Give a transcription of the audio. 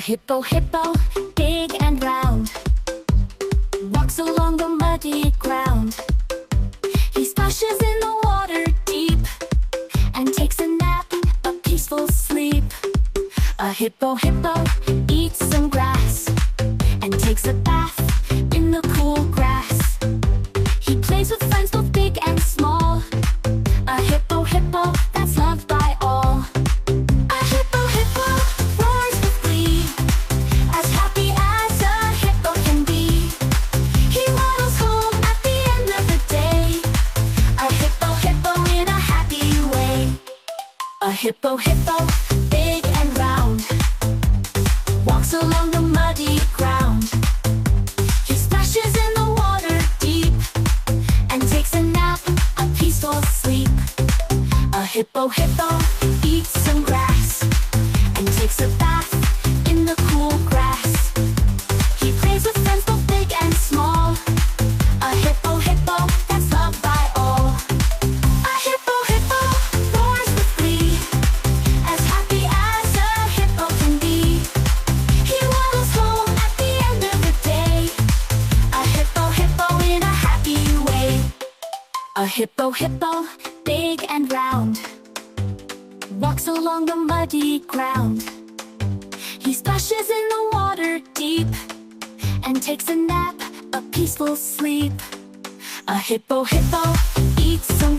hippo, hippo, big and round, walks along the muddy ground. He splashes in the water deep and takes a nap, a peaceful sleep. A hippo, hippo, eats some grass and takes a bath in the cool grass. He plays with friends both big and small. A hippo, hippo, that's loved by all. A hippo, hippo, roars with glee, as happy as a hippo can be. He waddles home at the end of the day, a hippo, hippo in a happy way. A hippo, hippo, big and round, walks along the muddy ground. He splashes in the water deep and takes a nap, a peaceful sleep. A hippo, hippo, eats some grass and takes a bath in the cool grass. He plays with friends both big and small. A hippo, hippo, that's loved by all. A hippo, hippo, roars with glee, as happy as a hippo can be. He waddles home at the end of the day, a hippo, hippo in a happy way. A hippo, hippo, big and round, walks along the muddy ground. He splashes in the water deep and takes a nap, a peaceful sleep. A hippo, hippo, eats some